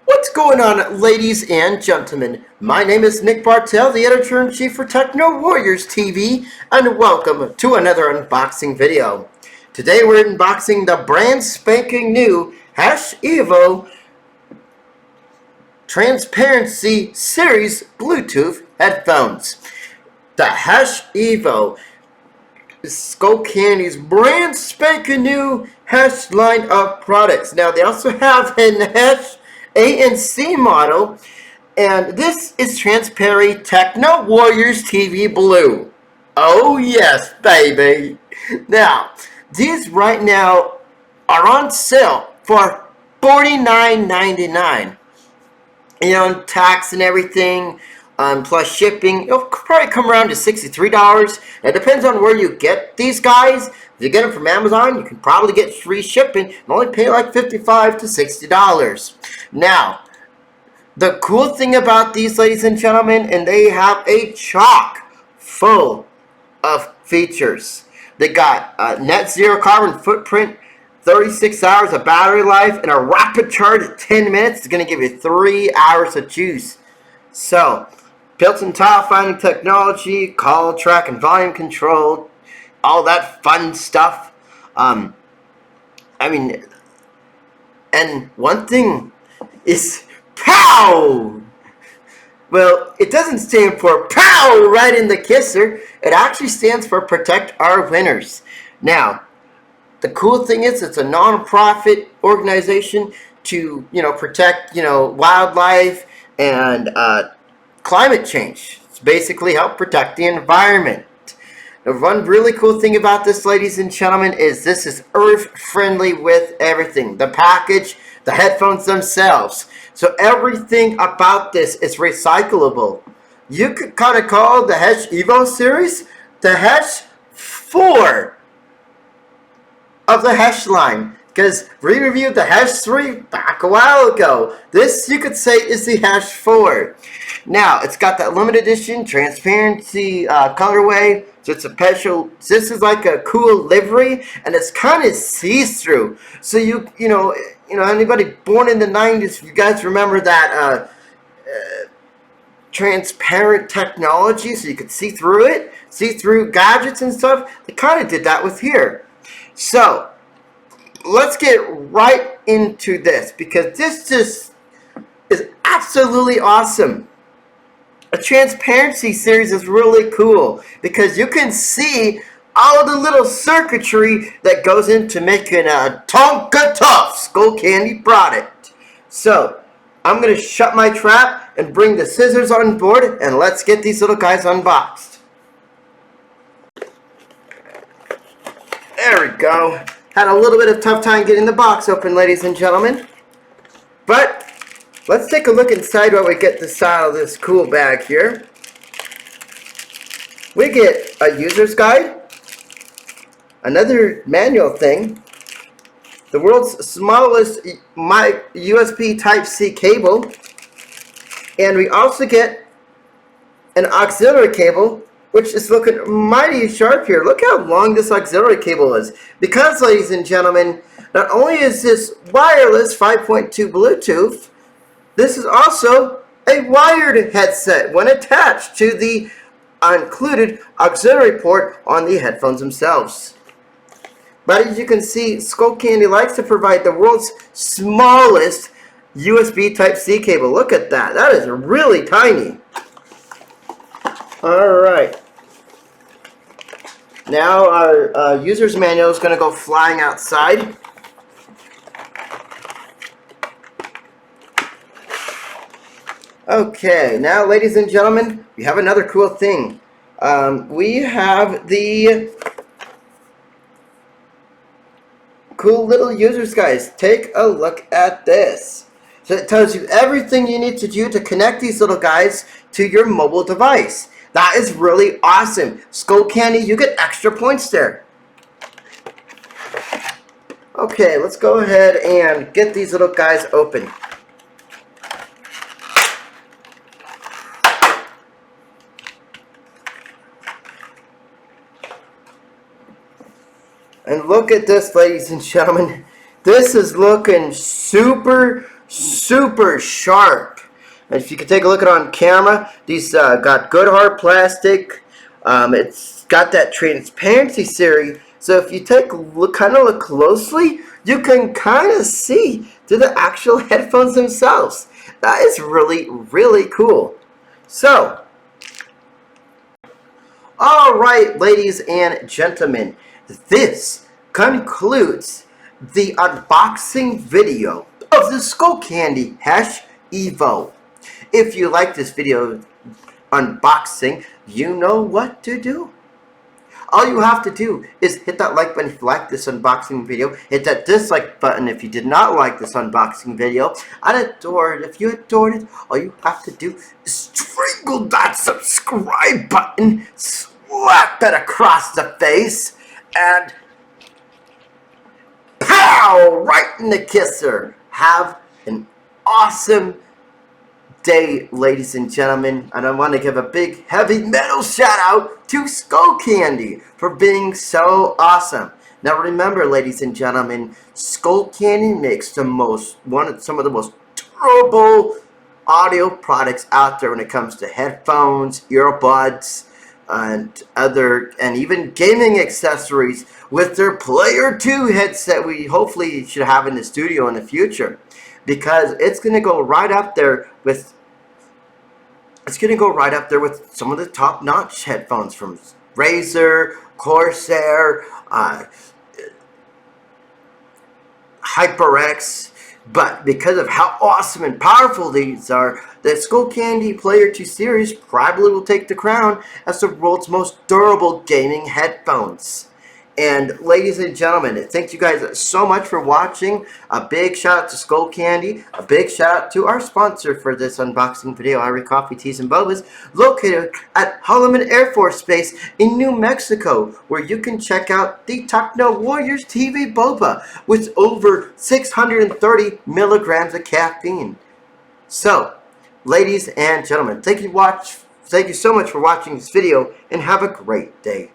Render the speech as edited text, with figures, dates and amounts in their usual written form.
What's going on, ladies and gentlemen? My name is Nick Bartell, the editor-in-chief for Techno Warriors TV, and welcome to another unboxing video. Today we're unboxing the brand spanking new Hesh EVO Transparency Series Bluetooth headphones. The Hesh EVO is Skullcandy's brand spanking new Hesh line of products. Now they also have an Hesh A and C model, and this is transparent Techno Warriors TV Blue. Oh yes, baby. Now, these right now are on sale for $49.99. You know, tax and everything, plus shipping, it'll probably come around to $63. It depends on where you get these guys. If you get them from Amazon, you can probably get free shipping and only pay like $55 to $60. Now, the cool thing about these, ladies and gentlemen, and they have a chock full of features. They got net zero carbon footprint, 36 hours of battery life, and a rapid charge at 10 minutes is going to give you 3 hours of juice. So, built-in tile finding technology, call, track, and volume control, all that fun stuff. I mean, and one thing is POW! Well, it doesn't stand for POW right in the kisser. It actually stands for Protect Our Winners. Now, the cool thing is it's a non-profit organization to, protect, wildlife and climate change. It's basically help protect the environment. The one really cool thing about this, ladies and gentlemen, is this is earth-friendly with everything. The package, the headphones themselves. So everything about this is recyclable. You could kind of call the Hesh EVO series the Hesh 4 of the Hesh line, because we reviewed the Hesh 3 back a while ago. This, you could say, is the Hesh 4. Now, it's got that limited edition transparency colorway, so it's a special. This is like a cool livery, and it's kind of see-through. So you know, anybody born in the 90s, you guys remember that transparent technology, so you could see through it, see through gadgets and stuff. They kind of did that with here. So, let's get right into this, because this just is absolutely awesome. A transparency series is really cool, because you can see all the little circuitry that goes into making a Tonka Tough Skullcandy product. So, I'm going to shut my trap and bring the scissors on board, and let's get these little guys unboxed. There we go. Had a little bit of tough time getting the box open, ladies and gentlemen. But let's take a look inside while we get this out of this cool bag here. We get a user's guide, another manual thing, the world's smallest USB Type-C cable, and we also get an auxiliary cable, which is looking mighty sharp here. Look how long this auxiliary cable is. Because, ladies and gentlemen, not only is this wireless 5.2 Bluetooth, this is also a wired headset when attached to the included auxiliary port on the headphones themselves. But as you can see, Skullcandy likes to provide the world's smallest USB Type-C cable. Look at that. That is really tiny. Alright. Now our user's manual is going to go flying outside. Okay, now ladies and gentlemen, we have another cool thing. We have the cool little user's guides. Take a look at this. So it tells you everything you need to do to connect these little guys to your mobile device. That is really awesome. Skullcandy, you get extra points there. Okay, let's go ahead and get these little guys open. And look at this, ladies and gentlemen. This is looking super, super sharp. And if you can take a look at it on camera, these got good hard plastic. It's got that transparency series. So if you take a look, kind of look closely, you can kind of see through the actual headphones themselves. That is really, really cool. So, alright, ladies and gentlemen, this concludes the unboxing video of the Skullcandy Hesh EVO. If you like this video unboxing, you know what to do. All you have to do is hit that like button if you like this unboxing video. Hit that dislike button if you did not like this unboxing video. I'd adore it. If you adored it, all you have to do is strangle that subscribe button, slap it across the face, and pow! Right in the kisser. Have an awesome day, ladies and gentlemen, and I want to give a big heavy metal shout out to Skullcandy for being so awesome. Now remember, ladies and gentlemen, Skullcandy makes some of the most durable audio products out there when it comes to headphones, earbuds, and even gaming accessories with their Player 2 headset we hopefully should have in the studio in the future. Because it's going to go right up there with some of the top-notch headphones from Razer, Corsair, HyperX. But because of how awesome and powerful these are, the Skullcandy Player 2 series probably will take the crown as the world's most durable gaming headphones. And ladies and gentlemen, thank you guys so much for watching. A big shout out to Skullcandy. A big shout out to our sponsor for this unboxing video, Irie Coffee, Teas, and Bobas, located at Holloman Air Force Base in New Mexico, where you can check out the Techno Warriors TV Boba with over 630 milligrams of caffeine. So, ladies and gentlemen, thank you so much for watching this video, and have a great day.